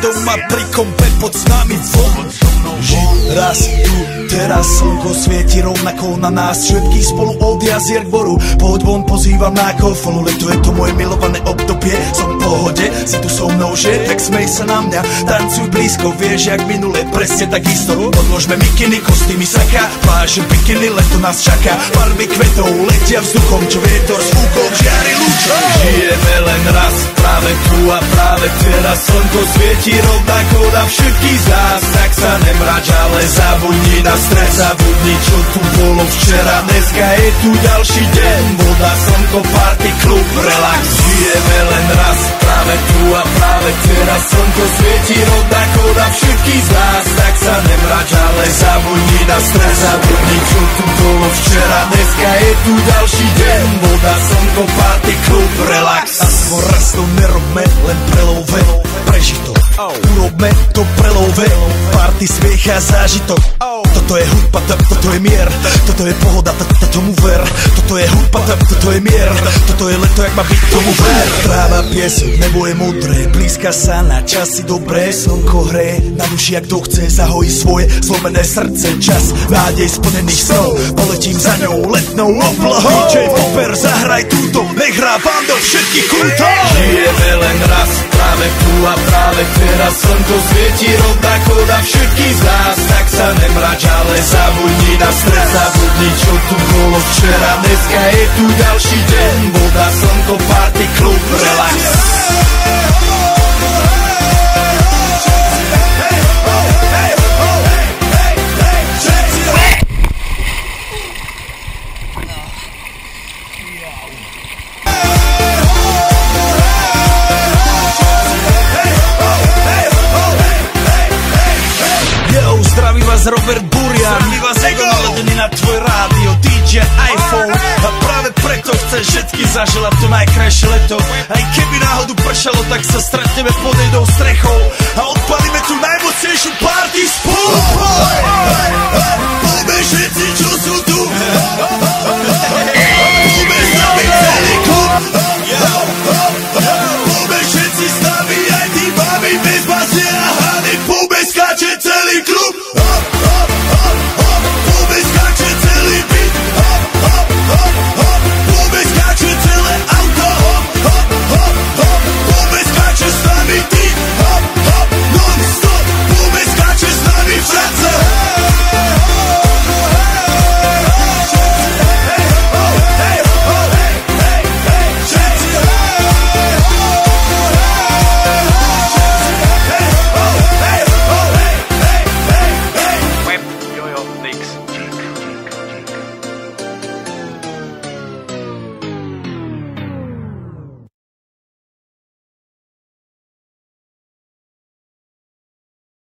Doma pri kompe pod s nami von. Raz tu, teraz slnko svieti rovnako na nás všetkých spolu od jazier k boru. Poď von, pozývam na kofolu, leto je to moje milované obdobie. Som v pohode, si tu so mnou, že? Tak smej sa na mňa, tancuj blízko, vieš jak minule, presne tak isto. Odložme mikiny, kostýmy, saka, pláže, bikiny, leto nás čaká. Farby kvetov letia vzduchom, čo vietor s fúkom žiari lúčom. Žijeme len raz, práve tu a práve teraz slnko svieti rovnako na všetkých z nás. Tak sa nemrač, ale zabudni na stres, zabudni čo tu bolo včera. Dneska je tu ďalší deň, voda, slnko, party, klub, relax. Žijeme len raz, práve tu a práve teraz slnko svieti rovnako na všetkých z nás. Tak sa nemrač, ale zabudni na stres, zabudni čo tu bolo včera. Dneska je tu ďalší deň, voda, slnko, party, klub, relax. Aspoň raz to nerobme, len prelove, preži to. Urobme to prelove, party, smiech a zážitok. Toto je hudba, toto je mier, toto je pohoda, tomu ver. Toto je hudba, toto je mier, toto je leto, jak má byť, tomu ver. Tráva, piesok, nebo je modré, blízka sa na časy dobré. Slnko hreje na duši, jak to chce, zahojí svoje zlomené srdce. Čas nádej splnených snov, poletím za ňou letnou oblohou. DJ Popper, zahraj túto, nech hrá vám do všetkých kútov. Žijeme len raz, práve tu a práve teraz slnko svieti rovnako na všetkých z nás. Tak sa nemrač, ale zabudni na stres, zabudni čo tu bolo včera. Dneska je tu ďalší deň, voda, slnko, party, klub, relax. Robert Burian, zdraví vás Ego naladený na tvoj rádio, DJ iPhone. A práve preto chcem všetky zaželať to najkrajšie leto. Aj keby náhodu pršalo, tak sa stretneme pod jednou strechou a odpalíme tu najmocnejšiu party spolu.